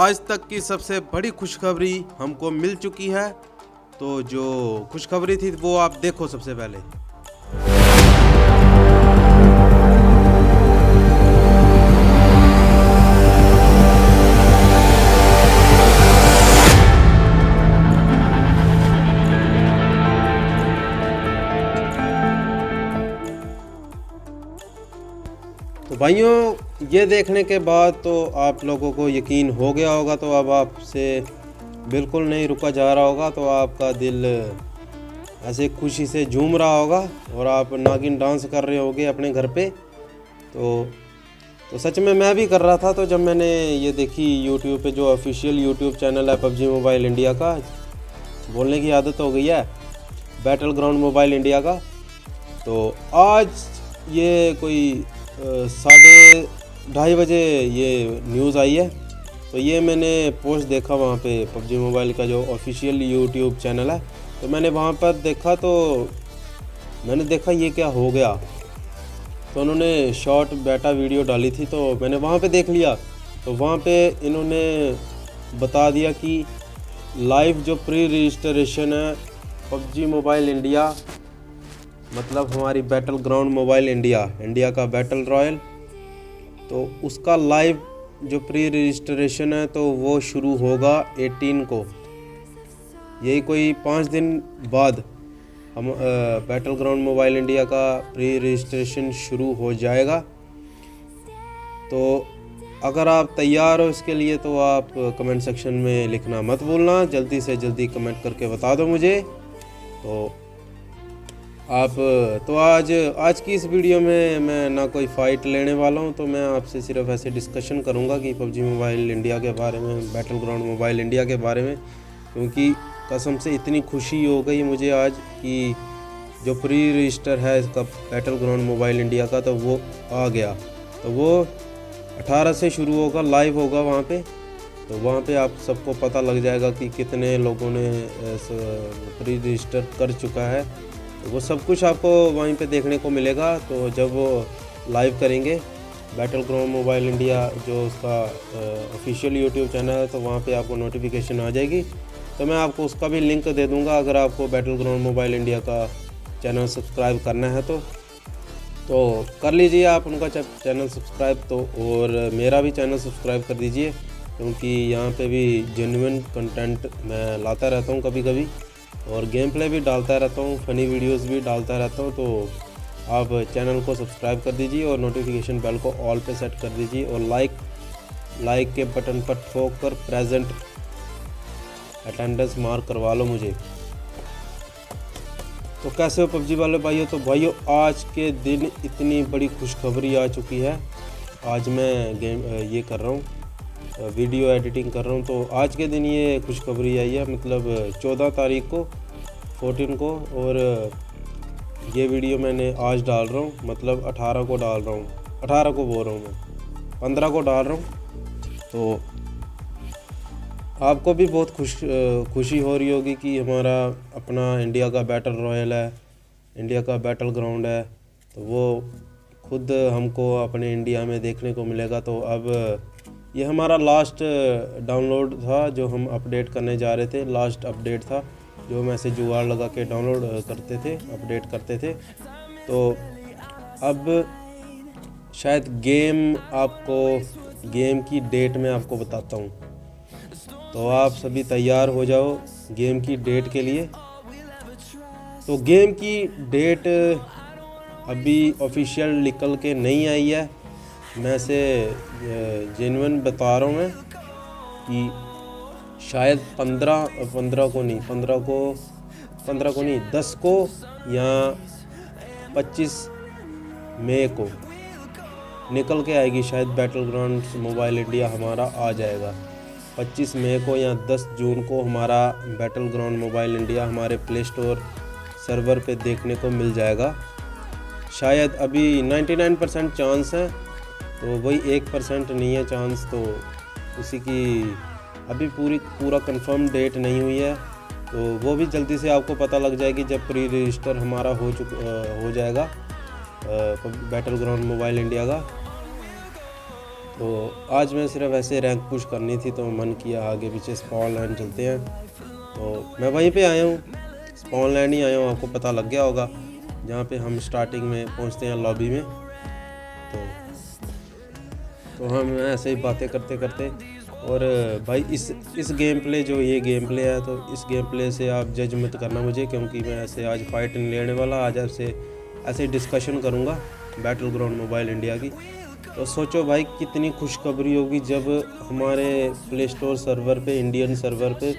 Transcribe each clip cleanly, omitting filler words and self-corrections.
आज तक की सबसे बड़ी खुशखबरी हमको मिल चुकी है। तो जो खुशखबरी थी वो आप देखो सबसे पहले। तो भाइयों, ये देखने के बाद तो आप लोगों को यकीन हो गया होगा, तो अब आपसे बिल्कुल नहीं रुका जा रहा होगा। तो आपका दिल ऐसे खुशी से झूम रहा होगा और आप नागिन डांस कर रहे होगे अपने घर पे। तो सच में मैं भी कर रहा था। तो जब मैंने ये देखी यूट्यूब पे, जो ऑफिशियल यूट्यूब चैनल है पबजी मोबाइल इंडिया का, बोलने की आदत हो गई है, बैटल ग्राउंड मोबाइल इंडिया का। तो आज ये कोई 2:30 बजे ये न्यूज़ आई है। तो ये मैंने पोस्ट देखा वहाँ पे, पबजी मोबाइल का जो ऑफिशियल यूट्यूब चैनल है, तो मैंने वहाँ पर देखा। तो मैंने देखा ये क्या हो गया। तो उन्होंने शॉर्ट बेटा वीडियो डाली थी, तो मैंने वहाँ पे देख लिया। तो वहाँ पे इन्होंने बता दिया कि लाइव जो प्री रजिस्ट्रेशन है पबजी मोबाइल इंडिया, मतलब हमारी बैटल ग्राउंड मोबाइल इंडिया का बैटल रॉयल, तो उसका लाइव जो प्री रजिस्ट्रेशन है तो वो शुरू होगा 18 को। यही कोई 5 दिन बाद हम बैटल ग्राउंड मोबाइल इंडिया का प्री रजिस्ट्रेशन शुरू हो जाएगा। तो अगर आप तैयार हो इसके लिए तो आप कमेंट सेक्शन में लिखना मत भूलना, जल्दी से जल्दी कमेंट करके बता दो मुझे। तो आज की इस वीडियो में मैं ना कोई फ़ाइट लेने वाला हूं। तो मैं आपसे सिर्फ ऐसे डिस्कशन करूंगा कि पबजी मोबाइल इंडिया के बारे में, बैटल ग्राउंड मोबाइल इंडिया के बारे में, क्योंकि कसम से इतनी खुशी हो गई मुझे आज कि जो प्री रजिस्टर है इसका बैटल ग्राउंड मोबाइल इंडिया का, तो वो आ गया। तो वो 18 से शुरू होगा, लाइव होगा वहाँ पे। तो वहाँ पे आप सबको पता लग जाएगा कि कितने लोगों ने प्री रजिस्टर कर चुका है। तो वो सब कुछ आपको वहीं पे देखने को मिलेगा। तो जब वो लाइव करेंगे बैटल ग्राउंड मोबाइल इंडिया, जो उसका ऑफिशियल यूट्यूब चैनल है, तो वहाँ पे आपको नोटिफिकेशन आ जाएगी। तो मैं आपको उसका भी लिंक दे दूँगा, अगर आपको बैटल ग्राउंड मोबाइल इंडिया का चैनल सब्सक्राइब करना है तो कर लीजिए आप उनका चैनल सब्सक्राइब। तो और मेरा भी चैनल सब्सक्राइब कर दीजिए, क्योंकि यहाँ पे भी जेन्युइन कंटेंट मैं लाता रहता हूँ कभी कभी, और गेम प्ले भी डालता रहता हूँ, फ़नी वीडियोस भी डालता रहता हूँ। तो आप चैनल को सब्सक्राइब कर दीजिए और नोटिफिकेशन बेल को ऑल पे सेट कर दीजिए, और लाइक के बटन पर ठोक कर प्रेजेंट अटेंडेंस मार्क करवा लो मुझे। तो कैसे हो पबजी वाले भाइयों? तो भाइयों, आज के दिन इतनी बड़ी खुशखबरी आ चुकी है। आज मैं गेम ये कर रहा हूँ, वीडियो एडिटिंग कर रहा हूँ। तो आज के दिन ये खुशखबरी आई है, मतलब 14 तारीख को, 14 को। और ये वीडियो मैंने आज डाल रहा हूँ, मतलब 18 को डाल रहा हूँ, 18 को बोल रहा हूँ मैं, 15 को डाल रहा हूँ। तो आपको भी बहुत खुशी हो रही होगी कि हमारा अपना इंडिया का बैटल रॉयल है, इंडिया का बैटल ग्राउंड है, तो वो खुद हमको अपने इंडिया में देखने को मिलेगा। तो अब ये हमारा लास्ट डाउनलोड था जो हम अपडेट करने जा रहे थे, लास्ट अपडेट था जो हम ऐसे जुगाड़ लगा के डाउनलोड करते थे, अपडेट करते थे। तो अब शायद गेम की डेट में आपको बताता हूँ। तो आप सभी तैयार हो जाओ गेम की डेट के लिए। तो गेम की डेट अभी ऑफिशियल निकल के नहीं आई है, मैं से जेन्युइन बता रहा हूँ मैं कि शायद 15 को नहीं 10 को या 25 मई को निकल के आएगी। शायद बैटल ग्राउंड मोबाइल इंडिया हमारा आ जाएगा 25 मई को या 10 जून को। हमारा बैटल ग्राउंड मोबाइल इंडिया हमारे प्ले स्टोर सर्वर पे देखने को मिल जाएगा। शायद अभी 99% चांस है, तो वही 1% नहीं है चांस। तो उसी की अभी पूरा कंफर्म डेट नहीं हुई है, तो वो भी जल्दी से आपको पता लग जाएगी जब प्री रजिस्टर हमारा हो जाएगा बैटल ग्राउंड मोबाइल इंडिया का। तो आज मैं सिर्फ ऐसे रैंक पुश करनी थी तो मन किया आगे पीछे स्पॉन लैंड चलते हैं। तो मैं वहीं पे आया हूँ, स्पॉन लैंड ही आया हूँ, आपको पता लग गया होगा, जहाँ पे हम स्टार्टिंग में पहुँचते हैं लॉबी में। तो हम ऐसे ही बातें करते करते, और भाई इस गेम प्ले जो ये गेम प्ले है, तो इस गेम प्ले से आप जज मत करना मुझे, क्योंकि मैं ऐसे आज फाइट नहीं लेने वाला। आज आपसे ऐसे डिस्कशन करूँगा बैटल ग्राउंड मोबाइल इंडिया की। तो सोचो भाई कितनी खुशखबरी होगी जब हमारे प्ले स्टोर सर्वर पे, इंडियन सर्वर पे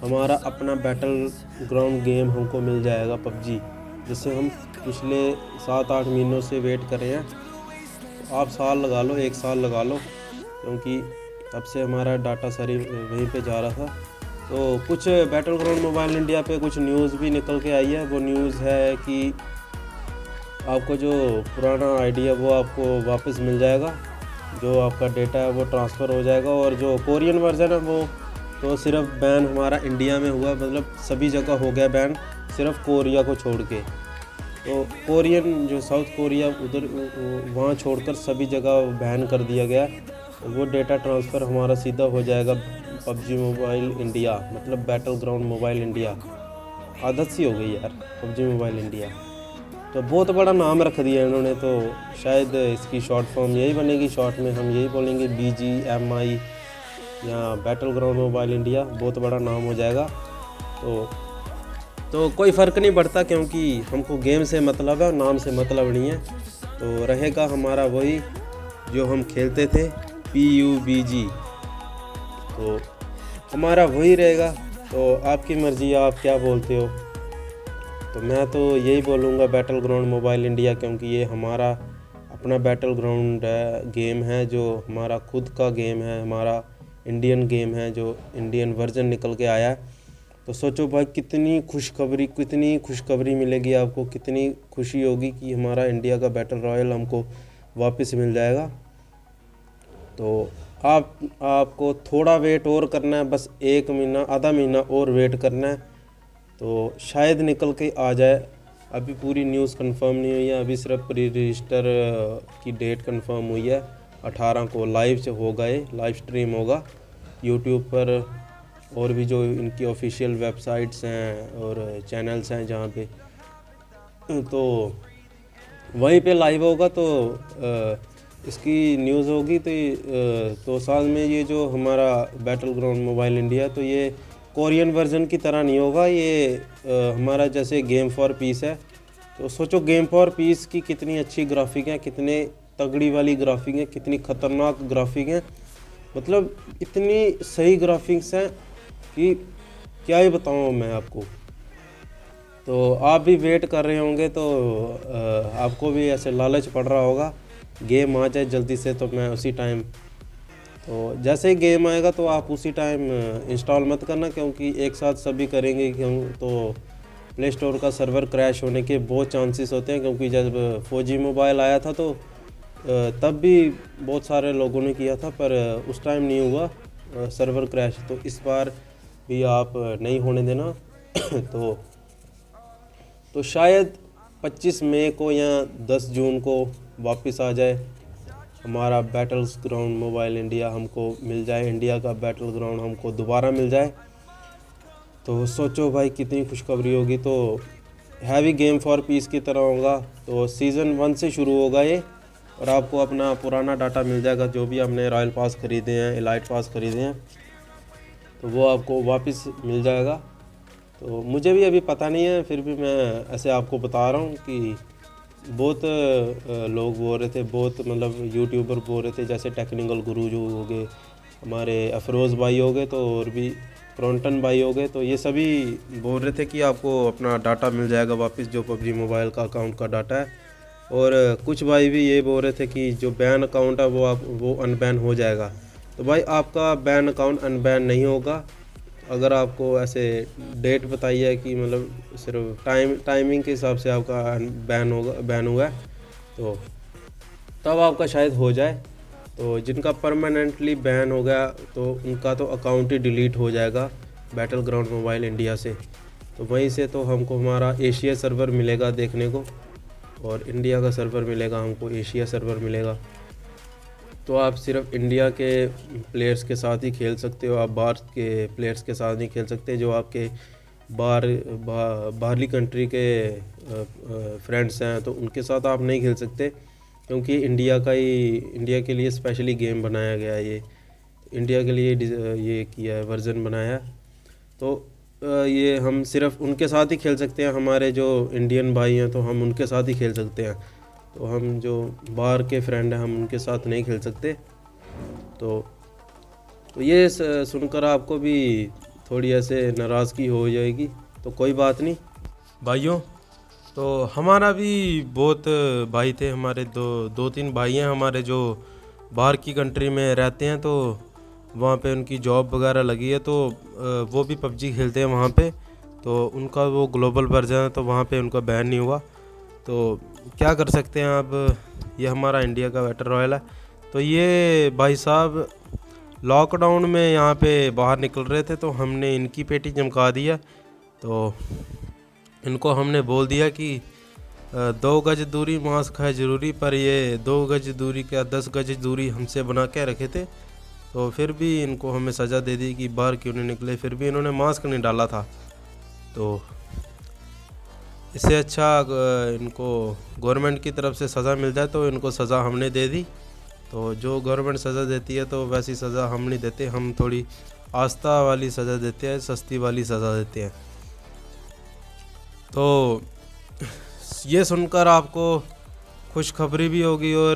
हमारा अपना बैटल ग्राउंड गेम हमको मिल जाएगा, पबजी, जिससे हम पिछले 7-8 महीनों से वेट कर रहे हैं। तो आप साल लगा लो, 1 साल लगा लो, क्योंकि तब से हमारा डाटा सारी वहीं पे जा रहा था। तो कुछ बैटल ग्राउंड मोबाइल इंडिया पे कुछ न्यूज़ भी निकल के आई है। वो न्यूज़ है कि आपको जो पुराना आईडी है वो आपको वापस मिल जाएगा, जो आपका डेटा है वो ट्रांसफ़र हो जाएगा, और जो कोरियन वर्जन है वो तो सिर्फ बैन हमारा इंडिया में हुआ, मतलब सभी जगह हो गया बैन, सिर्फ कोरिया को छोड़ के। तो कोरियन जो साउथ कोरिया उधर वहाँ छोड़कर सभी जगह बैन कर दिया गया। तो वो डेटा ट्रांसफ़र हमारा सीधा हो जाएगा पबजी मोबाइल इंडिया, मतलब बैटल ग्राउंड मोबाइल इंडिया। आदत सी हो गई यार पबजी मोबाइल इंडिया, तो बहुत बड़ा नाम रख दिया इन्होंने। तो शायद इसकी शॉर्ट फॉर्म यही बनेगी, शॉर्ट में हम यही बोलेंगे BGMI या बैटल ग्राउंड मोबाइल इंडिया, बहुत बड़ा नाम हो जाएगा। तो कोई फ़र्क नहीं पड़ता, क्योंकि हमको गेम से मतलब है, नाम से मतलब नहीं है। तो रहेगा हमारा वही जो हम खेलते थे, PUBG, तो हमारा वही रहेगा। तो आपकी मर्ज़ी, आप क्या बोलते हो। तो मैं तो यही बोलूँगा बैटल ग्राउंड मोबाइल इंडिया, क्योंकि ये हमारा अपना बैटल ग्राउंड गेम है, जो हमारा खुद का गेम है, हमारा इंडियन गेम है, जो इंडियन वर्जन निकल के आया है। तो सोचो भाई कितनी खुशखबरी मिलेगी आपको, कितनी खुशी होगी कि हमारा इंडिया का बैटल रॉयल हमको वापस मिल जाएगा। तो आपको थोड़ा वेट और करना है, बस 1 महीना, आधा महीना और वेट करना है, तो शायद निकल के आ जाए। अभी पूरी न्यूज़ कंफर्म नहीं हुई है, अभी सिर्फ प्री रजिस्टर की डेट कंफर्म हुई है। 18 को लाइव से होगा, ये लाइव स्ट्रीम होगा यूट्यूब पर, और भी जो इनकी ऑफिशियल वेबसाइट्स हैं और चैनल्स हैं जहाँ पे, तो वहीं पे लाइव होगा। तो इसकी न्यूज़ होगी। तो साल में ये जो हमारा बैटल ग्राउंड मोबाइल इंडिया, तो ये कोरियन वर्जन की तरह नहीं होगा, ये हमारा जैसे गेम फॉर पीस है। तो सोचो गेम फॉर पीस की कितनी अच्छी ग्राफिक है, कितने तगड़ी वाली ग्राफिक है, कितनी ख़तरनाक ग्राफिक है, मतलब इतनी सही ग्राफिक्स हैं कि क्या ही बताऊँ मैं आपको। तो आप भी वेट कर रहे होंगे, तो आपको भी ऐसे लालच पड़ रहा होगा गेम आ जाए जल्दी से, तो मैं उसी टाइम, तो जैसे ही गेम आएगा तो आप उसी टाइम इंस्टॉल मत करना, क्योंकि एक साथ सभी करेंगे तो प्ले स्टोर का सर्वर क्रैश होने के बहुत चांसेस होते हैं। क्योंकि जब 4G मोबाइल आया था तो तब भी बहुत सारे लोगों ने किया था, पर उस टाइम नहीं हुआ सर्वर क्रैश। तो इस बार भी आप नहीं होने देना। तो शायद 25 मई को या 10 जून को वापस आ जाए हमारा बैटल्स ग्राउंड मोबाइल इंडिया, हमको मिल जाए, इंडिया का बैटल ग्राउंड हमको दोबारा मिल जाए। तो सोचो भाई कितनी खुशखबरी होगी। तो हैवी गेम फॉर पीस की तरह होगा। तो सीज़न 1 से शुरू होगा ये, और आपको अपना पुराना डाटा मिल जाएगा, जो भी हमने रॉयल पास ख़रीदे हैं, एलाइट पास ख़रीदे हैं, तो वो आपको वापस मिल जाएगा। तो मुझे भी अभी पता नहीं है, फिर भी मैं ऐसे आपको बता रहा हूँ कि बहुत लोग बोल रहे थे, बहुत मतलब यूट्यूबर बोल रहे थे, जैसे टेक्निकल गुरु जो हो गए, हमारे अफरोज़ भाई हो गए, तो और भी क्रॉन्टन भाई हो गए, तो ये सभी बोल रहे थे कि आपको अपना डाटा मिल जाएगा वापस, जो पबजी मोबाइल का अकाउंट का डाटा है। और कुछ भाई भी ये बोल रहे थे कि जो बैन अकाउंट है वो अनबैन हो जाएगा। तो भाई आपका बैन अकाउंट अनबैन नहीं होगा। अगर आपको ऐसे डेट बताई है कि मतलब सिर्फ टाइमिंग के हिसाब से आपका बैन हुआ है, तो तब आपका शायद हो जाए। तो जिनका परमानेंटली बैन हो गया तो उनका तो अकाउंट ही डिलीट हो जाएगा बैटल ग्राउंड मोबाइल इंडिया से। तो वहीं से तो हमको हमारा एशिया सर्वर मिलेगा देखने को, और इंडिया का सर्वर मिलेगा हमको, एशिया सर्वर मिलेगा। तो आप सिर्फ इंडिया के प्लेयर्स के साथ ही खेल सकते हो, आप बाहर के प्लेयर्स के साथ नहीं खेल सकते। जो आपके बाहरली कंट्री के फ्रेंड्स हैं तो उनके साथ आप नहीं खेल सकते, क्योंकि इंडिया के लिए स्पेशली गेम बनाया गया है। ये इंडिया के लिए ये किया है, वर्जन बनाया है। तो ये हम सिर्फ उनके साथ ही खेल सकते हैं। हमारे जो इंडियन भाई हैं तो हम उनके साथ ही खेल सकते हैं। तो हम जो बाहर के फ्रेंड हैं हम उनके साथ नहीं खेल सकते। तो ये सुनकर आपको भी थोड़ी ऐसे नाराज़गी हो जाएगी, तो कोई बात नहीं भाइयों। तो हमारा भी बहुत भाई थे, हमारे दो तीन भाई हैं हमारे जो बाहर की कंट्री में रहते हैं। तो वहाँ पे उनकी जॉब वगैरह लगी है, तो वो भी पबजी खेलते हैं वहाँ पे। तो उनका वो ग्लोबल वर्जन है, तो वहाँ पे उनका बैन नहीं हुआ। तो क्या कर सकते हैं अब, ये हमारा इंडिया का बैटल रॉयल है। तो ये भाई साहब लॉकडाउन में यहाँ पे बाहर निकल रहे थे, तो हमने इनकी पेटी चमका दिया। तो इनको हमने बोल दिया कि 2 गज दूरी मास्क है ज़रूरी, पर ये 2 गज दूरी क्या 10 गज दूरी हमसे बना के रखे थे। तो फिर भी इनको हमें सज़ा दे दी कि बाहर क्यों नहीं निकले, फिर भी इन्होंने मास्क नहीं डाला था। तो इससे अच्छा इनको गवर्नमेंट की तरफ से सज़ा मिल जाए, तो इनको सज़ा हमने दे दी। तो जो गवर्नमेंट सज़ा देती है तो वैसी सज़ा हम नहीं देते, हम थोड़ी आस्था वाली सज़ा देते हैं, सस्ती वाली सज़ा देते हैं। तो ये सुनकर आपको खुशखबरी भी होगी और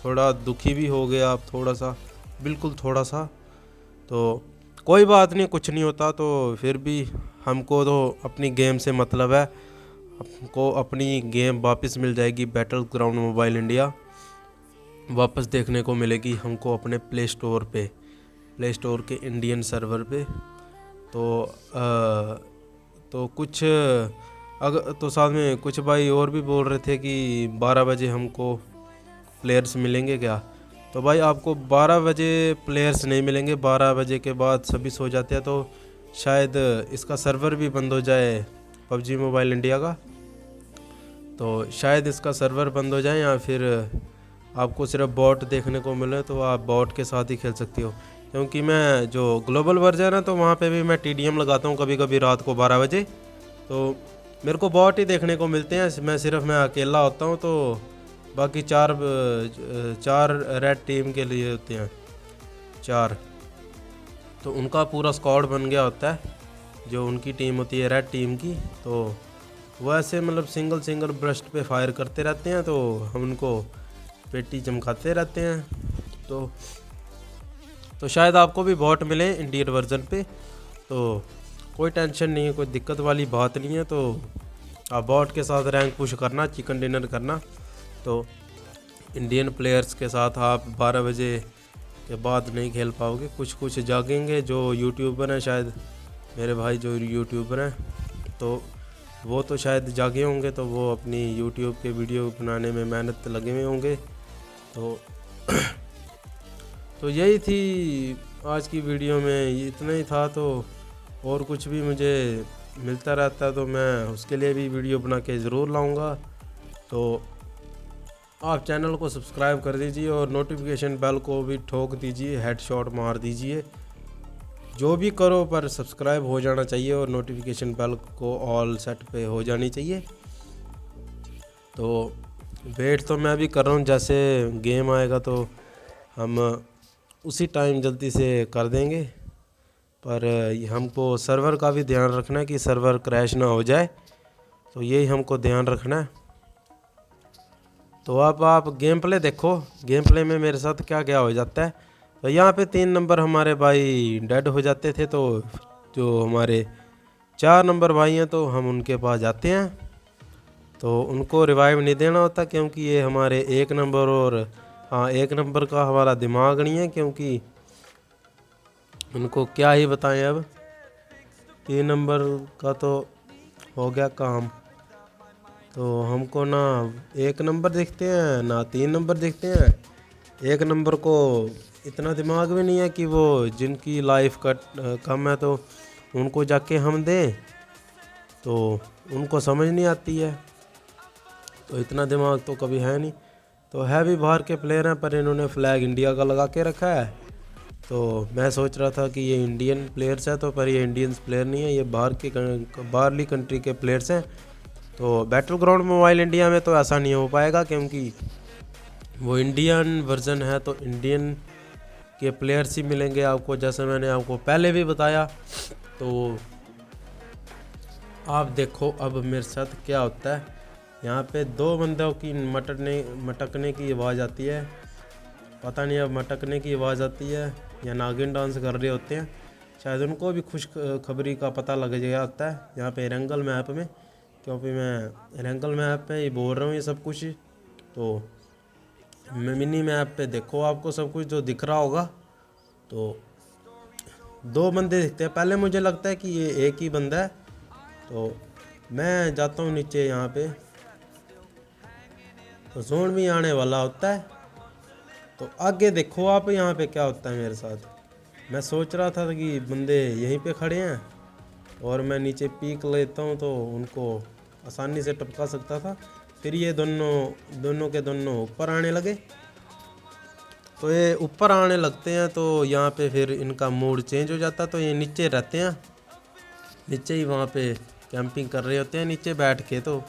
थोड़ा दुखी भी हो गया आप, थोड़ा सा, बिल्कुल थोड़ा सा। तो कोई बात नहीं, कुछ नहीं होता। तो फिर भी हमको तो अपनी गेम से मतलब है, हमको अपनी गेम वापस मिल जाएगी। बैटल ग्राउंड मोबाइल इंडिया वापस देखने को मिलेगी हमको अपने प्ले स्टोर के इंडियन सर्वर पे। तो कुछ तो साथ में कुछ भाई और भी बोल रहे थे कि 12 बजे हमको प्लेयर्स मिलेंगे क्या। तो भाई आपको 12 बजे प्लेयर्स नहीं मिलेंगे, 12 बजे के बाद सभी सो जाते हैं। तो शायद इसका सर्वर भी बंद हो जाए पबजी मोबाइल इंडिया का, तो शायद इसका सर्वर बंद हो जाए, या फिर आपको सिर्फ बॉट देखने को मिले तो आप बॉट के साथ ही खेल सकते हो। क्योंकि मैं जो ग्लोबल वर्जन है तो वहाँ पे भी मैं TDM लगाता हूँ कभी कभी रात को 12 बजे, तो मेरे को बॉट ही देखने को मिलते हैं। मैं अकेला होता हूँ, तो बाकी चार रेड टीम के लिए होते हैं 4, तो उनका पूरा स्क्वाड बन गया होता है जो उनकी टीम होती है रेड टीम की। तो वो ऐसे मतलब सिंगल ब्रस्ट पे फायर करते रहते हैं, तो हम उनको पेटी चमकाते रहते हैं। तो शायद आपको भी बॉट मिले इंडियन वर्जन पे, तो कोई टेंशन नहीं है, कोई दिक्कत वाली बात नहीं है। तो आप बॉट के साथ रैंक पुश करना, चिकन डिनर करना। तो इंडियन प्लेयर्स के साथ आप 12 बजे के बाद नहीं खेल पाओगे। कुछ जागेंगे जो यूट्यूबर हैं, शायद मेरे भाई जो यूट्यूबर हैं, तो वो तो शायद जागे होंगे, तो वो अपनी यूट्यूब के वीडियो बनाने में मेहनत लगे हुए होंगे। तो यही थी आज की वीडियो में, इतना ही था। तो और कुछ भी मुझे मिलता रहता है तो मैं उसके लिए भी वीडियो बना के ज़रूर लाऊंगा। तो आप चैनल को सब्सक्राइब कर दीजिए और नोटिफिकेशन बेल को भी ठोक दीजिए, हेडशॉट मार दीजिए। जो भी करो पर सब्सक्राइब हो जाना चाहिए और नोटिफिकेशन बेल को ऑल सेट पे हो जानी चाहिए। तो वेट तो मैं भी कर रहा हूँ, जैसे गेम आएगा तो हम उसी टाइम जल्दी से कर देंगे। पर हमको सर्वर का भी ध्यान रखना है कि सर्वर क्रैश ना हो जाए, तो यही हमको ध्यान रखना है। तो अब आप गेम प्ले देखो, गेम प्ले में मेरे साथ क्या क्या हो जाता है। तो यहाँ पे 3 नंबर हमारे भाई डेड हो जाते थे, तो जो हमारे 4 नंबर भाई हैं तो हम उनके पास जाते हैं। तो उनको रिवाइव नहीं देना होता, क्योंकि ये हमारे 1 नंबर और 1 नंबर का हमारा दिमाग नहीं है, क्योंकि उनको क्या ही बताएं। अब 3 नंबर का तो हो गया काम, तो हमको ना 1 नंबर देखते हैं ना 3 नंबर देखते हैं। 1 नंबर को इतना दिमाग भी नहीं है कि वो जिनकी लाइफ कम है तो उनको जाके हम दें, तो उनको समझ नहीं आती है। तो इतना दिमाग तो कभी है नहीं। तो है भी बाहर के प्लेयर हैं, पर इन्होंने फ्लैग इंडिया का लगा के रखा है। तो मैं सोच रहा था कि ये इंडियन प्लेयर्स हैं, तो पर ये इंडियन प्लेयर नहीं है, ये बाहरली कंट्री के प्लेयर्स हैं। तो बैटल ग्राउंड मोबाइल इंडिया में तो ऐसा नहीं हो पाएगा, क्योंकि वो इंडियन वर्जन है, तो इंडियन के प्लेयर्स ही मिलेंगे आपको, जैसे मैंने आपको पहले भी बताया। तो आप देखो अब मेरे साथ क्या होता है। यहाँ पे 2 बंदों की मटकने की आवाज़ आती है, पता नहीं अब मटकने की आवाज़ आती है या नागिन डांस कर रहे होते हैं, शायद उनको भी खुश खबरी का पता लग गया होता है यहाँ पे एरेंगल मैप में, क्योंकि मैं एरेंगल मैप पे ही बोल रहा हूँ ये सब कुछ। तो मिनी मैप पे देखो आपको सब कुछ जो दिख रहा होगा। तो 2 बंदे दिखते हैं, पहले मुझे लगता है कि ये एक ही बंदा है। तो मैं जाता हूँ नीचे यहाँ पे, तो जोन भी आने वाला होता है। तो आगे देखो आप यहाँ पे क्या होता है मेरे साथ। मैं सोच रहा था कि बंदे यहीं पे खड़े हैं और मैं नीचे पीक लेता हूँ तो उनको आसानी से टपका सकता था। फिर ये दोनों के दोनों ऊपर आने लगे। तो ये ऊपर आने लगते हैं तो यहाँ पे फिर इनका मूड चेंज हो जाता है। तो ये नीचे रहते हैं, नीचे ही वहाँ पे कैंपिंग कर रहे होते हैं नीचे बैठ के। तो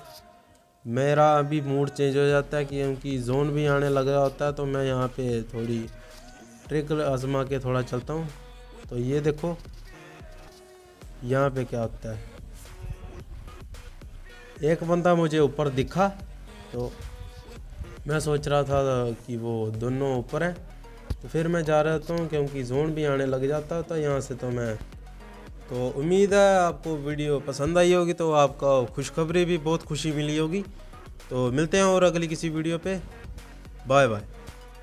मेरा अभी मूड चेंज हो जाता है क्योंकि जोन भी आने लगा होता है। तो मैं यहाँ पे थोड़ी ट्रिक आजमा के थोड़ा चलता हूँ। तो ये देखो यहाँ पे क्या होता है, एक बंदा मुझे ऊपर दिखा, तो मैं सोच रहा था कि वो दोनों ऊपर हैं। तो फिर मैं जा रहा हूँ क्योंकि जोन भी आने लग जाता था यहाँ से। तो उम्मीद है आपको वीडियो पसंद आई होगी, तो आपका खुशखबरी भी बहुत खुशी मिली होगी। तो मिलते हैं और अगली किसी वीडियो पे। बाय बाय,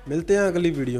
मिलते हैं अगली वीडियो में।